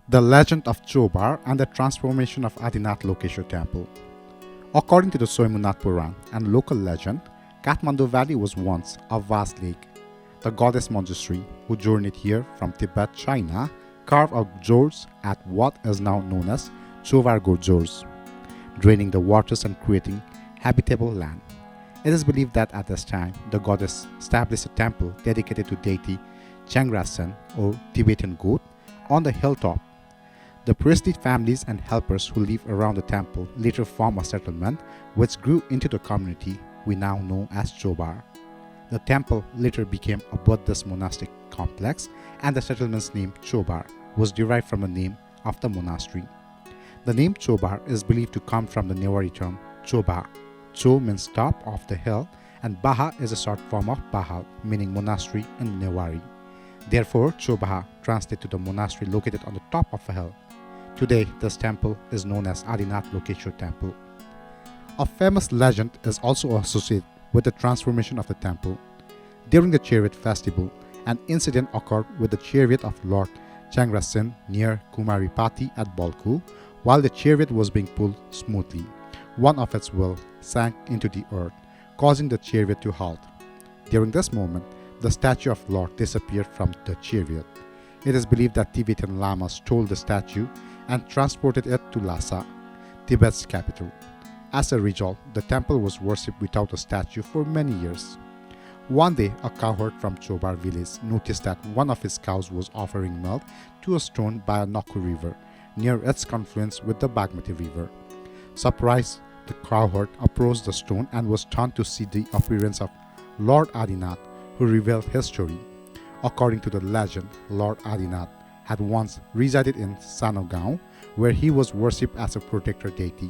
The Legend of Chobar and the Transformation of Adinath Lokeshwar Temple. According to the Soymunath Puran and local legend, Kathmandu Valley was once a vast lake. The goddess Manjushri, who journeyed here from Tibet, China, carved out gorges at what is now known as Chobar gorges, draining the waters and creating habitable land. It is believed that at this time, the goddess established a temple dedicated to deity Changrasen or Tibetan goat on the hilltop. The priestly families and helpers who live around the temple later formed a settlement which grew into the community we now know as Chobar. The temple later became a Buddhist monastic complex, and the settlement's name Chobar was derived from the name of the monastery. The name Chobar is believed to come from the Newari term Chobar. Cho means top of the hill and Baha is a short form of Bahal, meaning monastery in Newari. Therefore, Chobaha translates to the monastery located on the top of a hill. Today, this temple is known as Adinath Lokeshwar Temple. A famous legend is also associated with the transformation of the temple. During the chariot festival, an incident occurred with the chariot of Lord Changrasen near Kumaripati at Balku. While the chariot was being pulled smoothly, one of its wheels sank into the earth, causing the chariot to halt. During this moment, the statue of Lord disappeared from the chariot. It is believed that Tibetan lamas stole the statue and transported it to Lhasa, Tibet's capital. As a result, the temple was worshipped without a statue for many years. One day, a cowherd from Chobar village noticed that one of his cows was offering milk to a stone by a Nakku river, near its confluence with the Bagmati river. Surprised, the cowherd approached the stone and was stunned to see the appearance of Lord Adinath, who revealed his story. According to the legend, Lord Adinath had once resided in Sanogaon, where he was worshipped as a protector deity.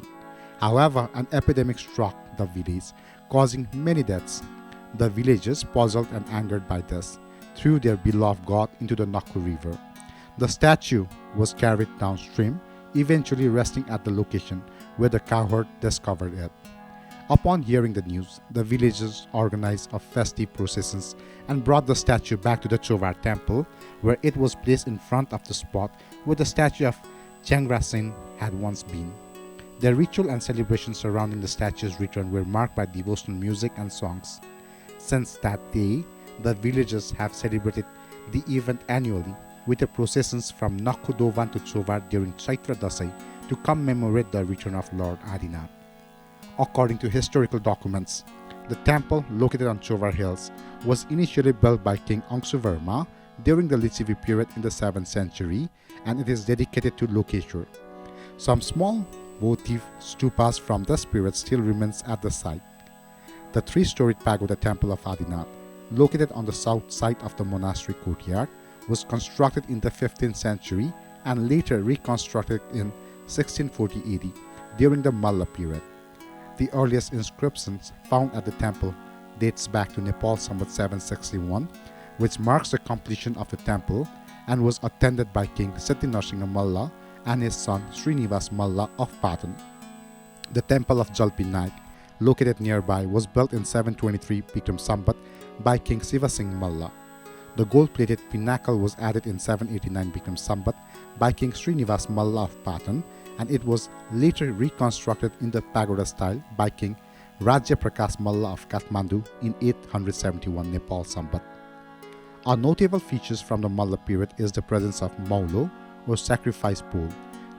However, an epidemic struck the village, causing many deaths. The villagers, puzzled and angered by this, threw their beloved god into the Nakku river. The statue was carried downstream, eventually resting at the location where the cowherd discovered it. Upon hearing the news, the villagers organized a festive processions and brought the statue back to the Chobar temple, where it was placed in front of the spot where the statue of Changrasen had once been. The ritual and celebrations surrounding the statue's return were marked by devotional music and songs. Since that day, the villagers have celebrated the event annually with the processions from Nakku Dovan to Chobar during Chaitra Dasai to commemorate the return of Lord Adinath. According to historical documents, the temple located on Chobar Hills was initially built by King Angshuvarma during the Lichivi period in the 7th century, and it is dedicated to Lokeshwar. Some small votive stupas from this period still remains at the site. The three-storied pagoda temple of Adinath, located on the south side of the monastery courtyard, was constructed in the 15th century and later reconstructed in 1640 AD during the Malla period. The earliest inscriptions found at the temple dates back to Nepal Samvat 761, which marks the completion of the temple and was attended by King Siddhi Narsingha Malla and his son Srinivas Malla of Patan. The temple of Jalpinaik, located nearby, was built in 723 Bikram Sambat by King Siva Singh Malla. The gold-plated pinnacle was added in 789 Bikram Sambat by King Srinivas Malla of Patan, and it was later reconstructed in the pagoda style by King Rajya Prakash Malla of Kathmandu in 871 Nepal Sambat. A notable feature from the Malla period is the presence of Maulo or sacrifice pool,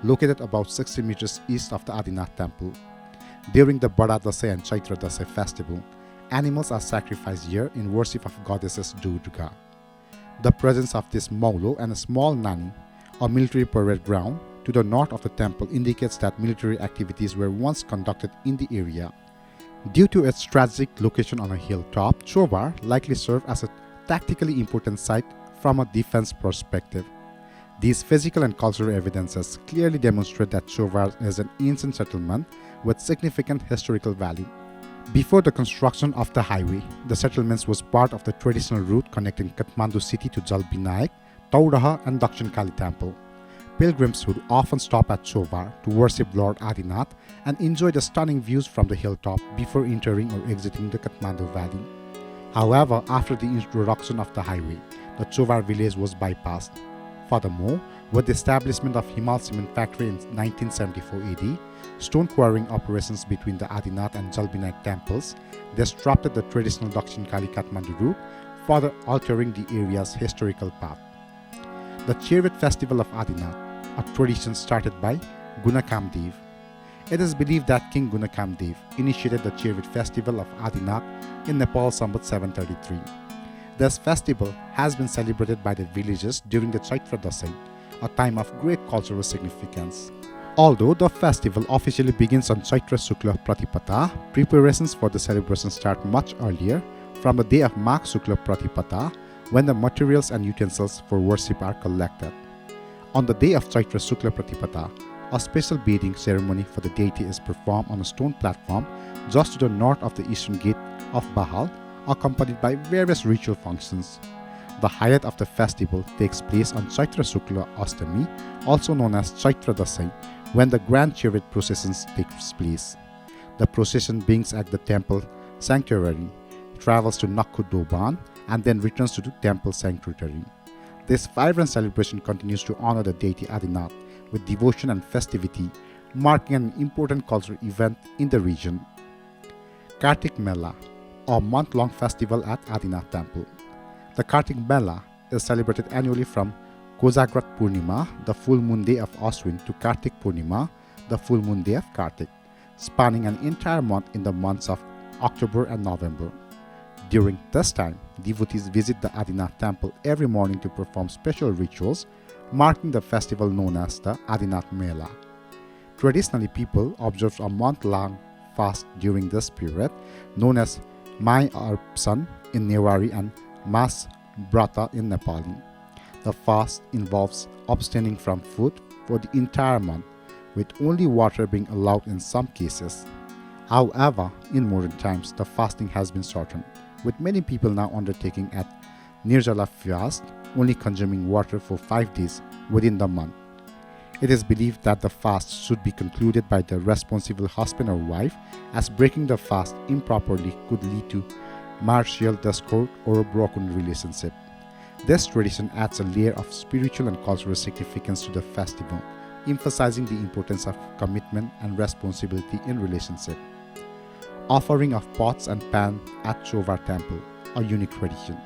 located about 60 meters east of the Adinath temple. During the Bada Dasai and Chaitra Dasai festival, animals are sacrificed here in worship of goddesses Durga. The presence of this Maulo and a small nani, a military parade ground, to the north of the temple indicates that military activities were once conducted in the area. Due to its strategic location on a hilltop, Chobar likely served as a tactically important site from a defense perspective. These physical and cultural evidences clearly demonstrate that Chobar is an ancient settlement with significant historical value. Before the construction of the highway, the settlements was part of the traditional route connecting Kathmandu city to Jalpinaik, Tauraha and Dakshin Kali temple. Pilgrims would often stop at Chobar to worship Lord Adinath and enjoy the stunning views from the hilltop before entering or exiting the Kathmandu valley. However, after the introduction of the highway, the Chobar village was bypassed. Furthermore, With the establishment of Himal Cement Factory in 1974 AD, stone quarrying operations between the Adinath and Jalbinayak temples disrupted the traditional Dakshin Kali Kathmandu route, further altering the area's historical path. The chariot festival of Adinath, a tradition started by Gunakamdev. It is believed that King Gunakamdev initiated the chariot festival of Adinath in Nepal Sambat 733. This festival has been celebrated by the villagers during the Chaitra Dasai, a time of great cultural significance. Although the festival officially begins on Chaitra Shukla Pratipata, preparations for the celebration start much earlier, from the day of Magh Shukla Pratipata, when the materials and utensils for worship are collected. On the day of Chaitra Shukla Pratipata, a special bathing ceremony for the deity is performed on a stone platform just to the north of the eastern gate of Bahal, accompanied by various ritual functions. The highlight of the festival takes place on Chaitra Shukla Ashtami, also known as Chaitra Dasai, when the grand chariot processions takes place. The procession begins at the temple sanctuary, travels to Nakhu Doban, and then returns to the temple sanctuary. This vibrant celebration continues to honor the deity Adinath with devotion and festivity, marking an important cultural event in the region. Kartik Mela, a month-long festival at Adinath Temple. The Kartik Mela is celebrated annually from Kozagrat Purnima, the full moon day of Ashwin, to Kartik Purnima, the full moon day of Kartik, spanning an entire month in the months of October and November. During this time, devotees visit the Adinath temple every morning to perform special rituals, marking the festival known as the Adinath Mela. Traditionally, people observe a month-long fast during this period, known as Mai Arpsan in Newari and Mas Brata in Nepali. The fast involves abstaining from food for the entire month, with only water being allowed in some cases. However, in modern times, the fasting has been shortened, with many people now undertaking at Nirjala fast, only consuming water for 5 days within the month. It is believed that the fast should be concluded by the responsible husband or wife, as breaking the fast improperly could lead to marital discord or a broken relationship. This tradition adds a layer of spiritual and cultural significance to the festival, emphasizing the importance of commitment and responsibility in relationship. Offering of pots and pans at Chobar Temple, a unique tradition.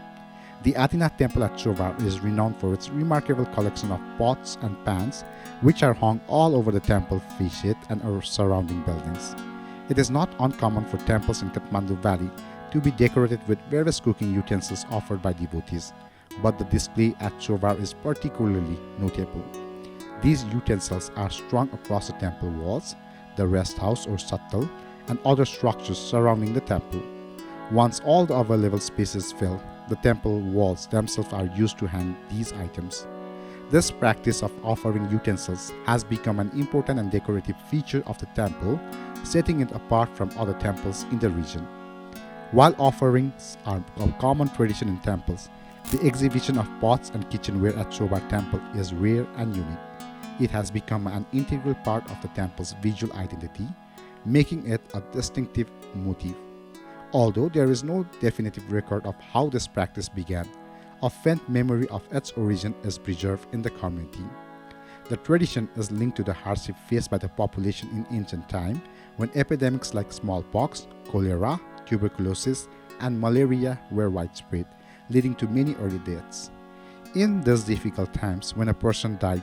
The Adinath Temple at Chobar is renowned for its remarkable collection of pots and pans, which are hung all over the temple facade and our surrounding buildings. It is not uncommon for temples in Kathmandu Valley to be decorated with various cooking utensils offered by devotees, but the display at Chobar is particularly notable. These utensils are strung across the temple walls, the rest house or sattal, and other structures surrounding the temple. Once all the available space is filled, the temple walls themselves are used to hang these items. This practice of offering utensils has become an important and decorative feature of the temple, setting it apart from other temples in the region. While offerings are a common tradition in temples, the exhibition of pots and kitchenware at Chobar Temple is rare and unique. It has become an integral part of the temple's visual identity, making it a distinctive motif. Although there is no definitive record of how this practice began, a faint memory of its origin is preserved in the community. The tradition is linked to the hardship faced by the population in ancient time, when epidemics like smallpox, cholera, tuberculosis, and malaria were widespread, leading to many early deaths. In these difficult times, when a person died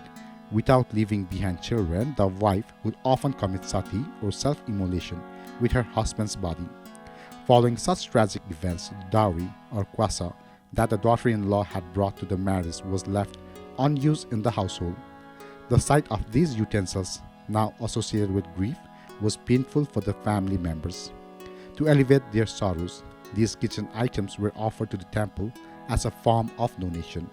without leaving behind children, the wife would often commit sati or self-immolation with her husband's body. Following such tragic events, dowry or kwasa that the daughter-in-law had brought to the marriage was left unused in the household. The sight of these utensils, now associated with grief, was painful for the family members. To alleviate their sorrows, these kitchen items were offered to the temple as a form of donation.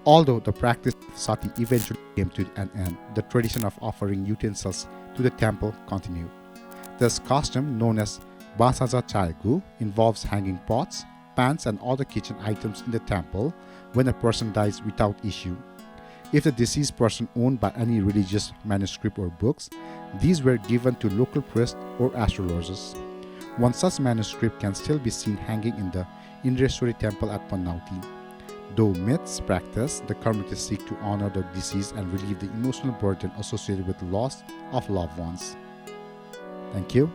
Although the practice of sati eventually came to an end, the tradition of offering utensils to the temple continued. This custom, known as Basaja Chaygu, involves hanging pots, pans, and other kitchen items in the temple when a person dies without issue. If the deceased person owned by any religious manuscript or books, these were given to local priests or astrologers. One such manuscript can still be seen hanging in the Indreswari temple at Pannauti. Though myths practice, the communities seek to honor the deceased and relieve the emotional burden associated with the loss of loved ones. Thank you.